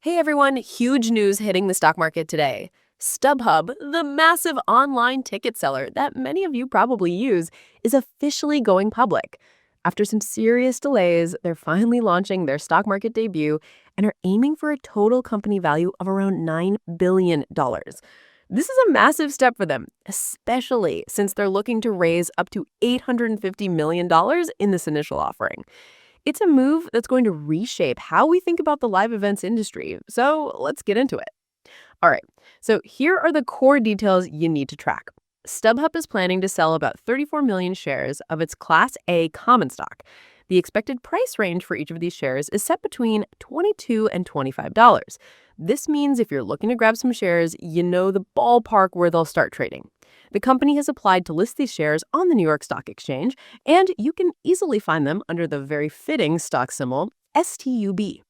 Hey everyone, huge news hitting the stock market today. StubHub, the massive online ticket seller that many of you probably use, is officially going public. After some serious delays, they're finally launching their stock market debut and are aiming for a total company value of around $9 billion. This is a massive step for them, especially since they're looking to raise up to $850 million in this initial offering. It's a move that's going to reshape how we think about the live events industry. So let's get into it. All right, so here are the core details you need to track. StubHub is planning to sell about 34 million shares of its Class A common stock. The expected price range for each of these shares is set between $22 and $25. This means if you're looking to grab some shares, you know the ballpark where they'll start trading. The company has applied to list these shares on the New York Stock Exchange, and you can easily find them under the very fitting stock symbol STUB.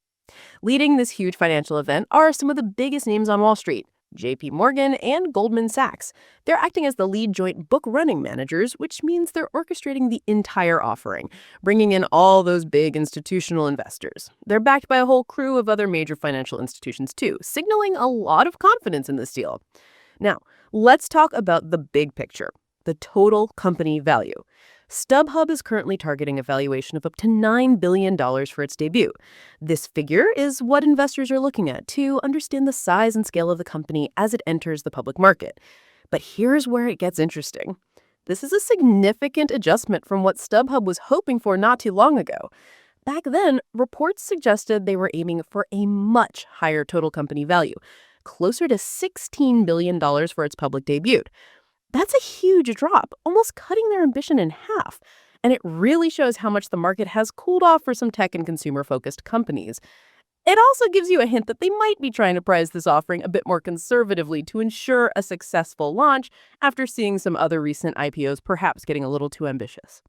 Leading this huge financial event are some of the biggest names on Wall Street, JP Morgan and Goldman Sachs. They're acting as the lead joint book running managers, which means they're orchestrating the entire offering, bringing in all those big institutional investors. They're backed by a whole crew of other major financial institutions too, signaling a lot of confidence in this deal. Now, let's talk about the big picture, the total company value. StubHub is currently targeting a valuation of up to $9 billion for its debut. This figure is what investors are looking at to understand the size and scale of the company as it enters the public market. But here's where it gets interesting. This is a significant adjustment from what StubHub was hoping for not too long ago. Back then, reports suggested they were aiming for a much higher total company value, closer to $16 billion for its public debut. That's a huge drop, almost cutting their ambition in half. And it really shows how much the market has cooled off for some tech and consumer-focused companies. It also gives you a hint that they might be trying to price this offering a bit more conservatively to ensure a successful launch after seeing some other recent IPOs perhaps getting a little too ambitious.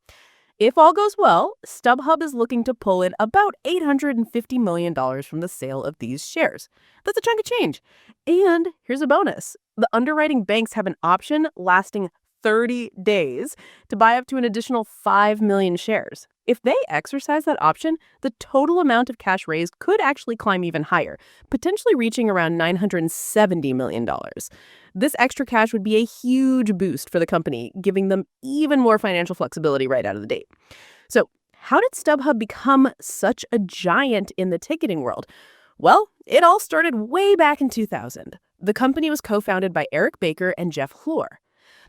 If all goes well, StubHub is looking to pull in about $850 million from the sale of these shares. That's a chunk of change. And here's a bonus. The underwriting banks have an option lasting 30 days to buy up to an additional 5 million shares. If they exercise that option, the total amount of cash raised could actually climb even higher, potentially reaching around $970 million. This extra cash would be a huge boost for the company, giving them even more financial flexibility right out of the gate. So, how did StubHub become such a giant in the ticketing world? Well, it all started way back in 2000. The company was co-founded by Eric Baker and Jeff Floor.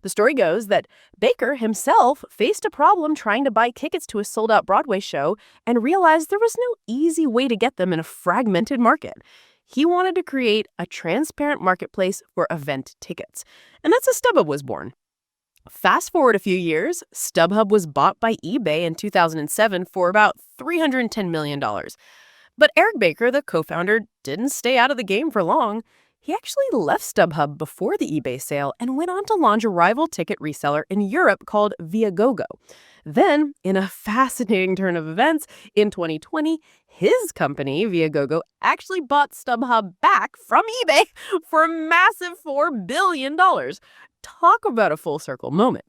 The story goes that Baker himself faced a problem trying to buy tickets to a sold-out Broadway show and realized there was no easy way to get them in a fragmented market. He wanted to create a transparent marketplace for event tickets, and that's how StubHub was born. Fast forward a few years, StubHub was bought by eBay in 2007 for about $310 million. But Eric Baker, the co-founder, didn't stay out of the game for long. He actually left StubHub before the eBay sale and went on to launch a rival ticket reseller in Europe called Viagogo. Then, in a fascinating turn of events, in 2020, his company, Viagogo, actually bought StubHub back from eBay for a massive $4 billion. Talk about a full circle moment.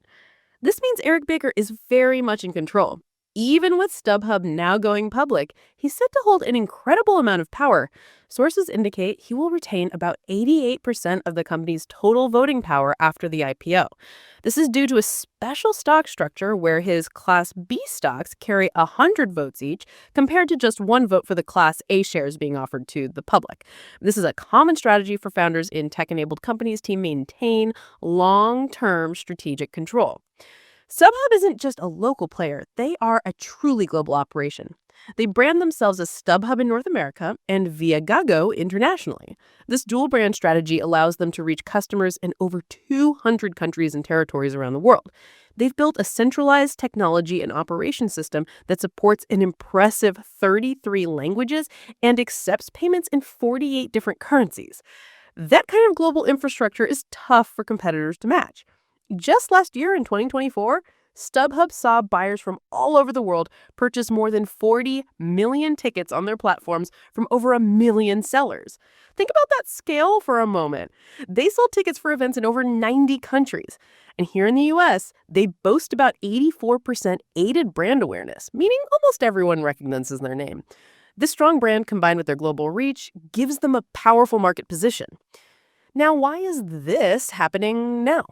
This means Eric Baker is very much in control. Even with StubHub now going public, he's set to hold an incredible amount of power. Sources indicate he will retain about 88% of the company's total voting power after the IPO. This is due to a special stock structure where his Class B stocks carry 100 votes each, compared to just one vote for the Class A shares being offered to the public. This is a common strategy for founders in tech-enabled companies to maintain long-term strategic control. StubHub isn't just a local player, they are a truly global operation. They brand themselves as StubHub in North America and Viagogo internationally. This dual brand strategy allows them to reach customers in over 200 countries and territories around the world. They've built a centralized technology and operation system that supports an impressive 33 languages and accepts payments in 48 different currencies. That kind of global infrastructure is tough for competitors to match. Just last year in 2024, StubHub saw buyers from all over the world purchase more than 40 million tickets on their platforms from over 1 million sellers. Think about that scale for a moment. They sold tickets for events in over 90 countries. And here in the US, they boast about 84% aided brand awareness, meaning almost everyone recognizes their name. This strong brand, combined with their global reach, gives them a powerful market position. Now, why is this happening now?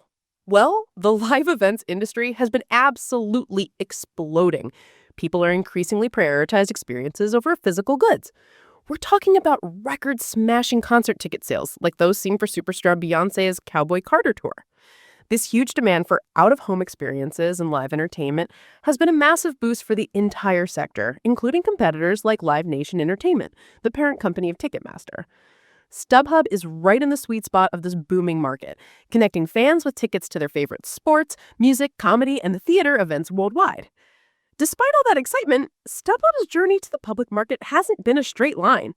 Well, the live events industry has been absolutely exploding. People are increasingly prioritizing experiences over physical goods. We're talking about record-smashing concert ticket sales, like those seen for superstar Beyoncé's Cowboy Carter tour. This huge demand for out-of-home experiences and live entertainment has been a massive boost for the entire sector, including competitors like Live Nation Entertainment, the parent company of Ticketmaster. StubHub is right in the sweet spot of this booming market, connecting fans with tickets to their favorite sports, music, comedy, and theater events worldwide. Despite all that excitement, StubHub's journey to the public market hasn't been a straight line.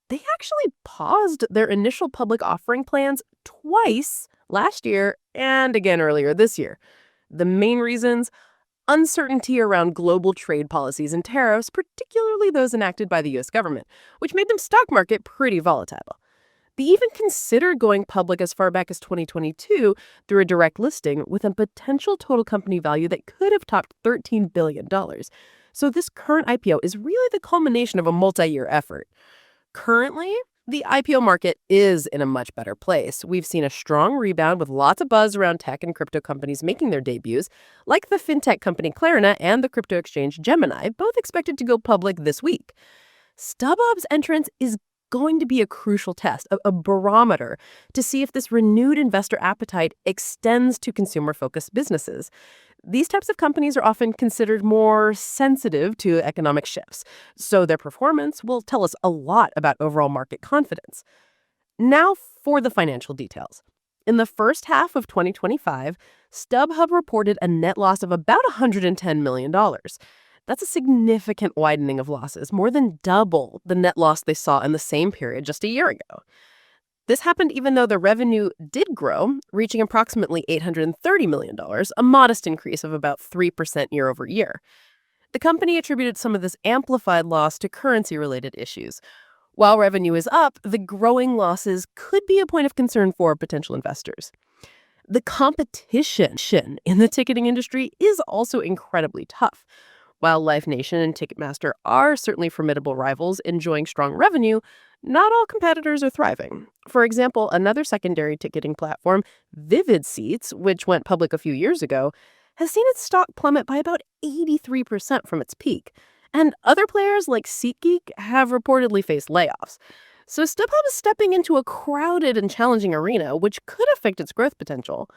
They actually paused their initial public offering plans twice last year and again earlier this year. The main reasons: uncertainty around global trade policies and tariffs, particularly those enacted by the U.S. government, which made their stock market pretty volatile. They even considered going public as far back as 2022 through a direct listing with a potential total company value that could have topped $13 billion. So this current IPO is really the culmination of a multi-year effort. Currently, the IPO market is in a much better place. We've seen a strong rebound with lots of buzz around tech and crypto companies making their debuts, like the fintech company Klarna and the crypto exchange Gemini, both expected to go public this week. StubHub's entrance is going to be a crucial test, a barometer, to see if this renewed investor appetite extends to consumer-focused businesses. These types of companies are often considered more sensitive to economic shifts, so their performance will tell us a lot about overall market confidence. Now for the financial details. In the first half of 2025, StubHub reported a net loss of about $110 million. That's a significant widening of losses, more than double the net loss they saw in the same period just a year ago. This happened even though the revenue did grow, reaching approximately $830 million, a modest increase of about 3% year over year. The company attributed some of this amplified loss to currency-related issues. While revenue is up, the growing losses could be a point of concern for potential investors. The competition in the ticketing industry is also incredibly tough. While Live Nation and Ticketmaster are certainly formidable rivals enjoying strong revenue, not all competitors are thriving. For example, another secondary ticketing platform, Vivid Seats, which went public a few years ago, has seen its stock plummet by about 83% from its peak. And other players like SeatGeek have reportedly faced layoffs. So StubHub is stepping into a crowded and challenging arena, which could affect its growth potential.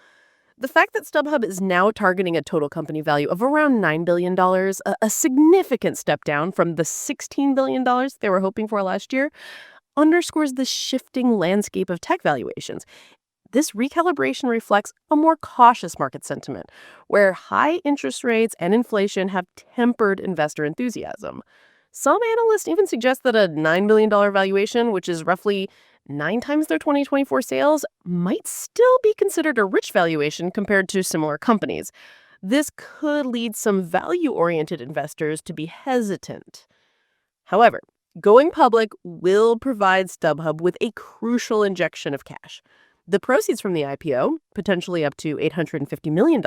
The fact that StubHub is now targeting a total company value of around $9 billion, a significant step down from the $16 billion they were hoping for last year, underscores the shifting landscape of tech valuations. This recalibration reflects a more cautious market sentiment, where high interest rates and inflation have tempered investor enthusiasm. Some analysts even suggest that a $9 billion valuation, which is roughly 9 times their 2024 sales, might still be considered a rich valuation compared to similar companies. This could lead some value-oriented investors to be hesitant. However, going public will provide StubHub with a crucial injection of cash. The proceeds from the IPO, potentially up to $850 million,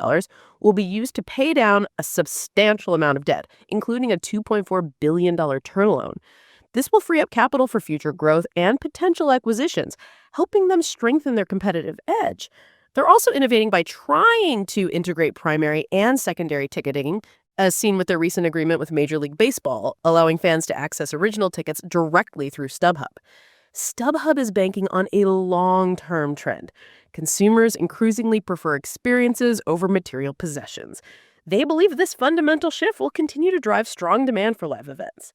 will be used to pay down a substantial amount of debt, including a $2.4 billion term loan. This will free up capital for future growth and potential acquisitions, helping them strengthen their competitive edge. They're also innovating by trying to integrate primary and secondary ticketing, as seen with their recent agreement with Major League Baseball, allowing fans to access original tickets directly through StubHub. StubHub is banking on a long-term trend. Consumers increasingly prefer experiences over material possessions. They believe this fundamental shift will continue to drive strong demand for live events.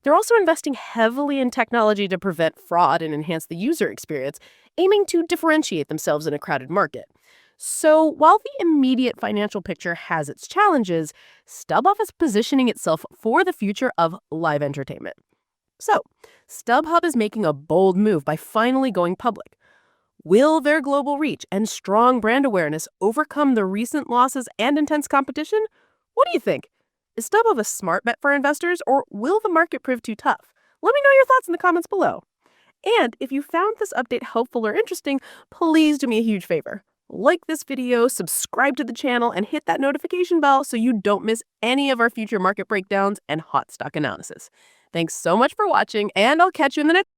They're also investing heavily in technology to prevent fraud and enhance the user experience, aiming to differentiate themselves in a crowded market. So while the immediate financial picture has its challenges, StubHub is positioning itself for the future of live entertainment. So, StubHub is making a bold move by finally going public. Will their global reach and strong brand awareness overcome the recent losses and intense competition? What do you think? Is StubHub a smart bet for investors, or will the market prove too tough? Let me know your thoughts in the comments below. And if you found this update helpful or interesting, please do me a huge favor. Like this video, subscribe to the channel, and hit that notification bell so you don't miss any of our future market breakdowns and hot stock analysis. Thanks so much for watching, and I'll catch you in the next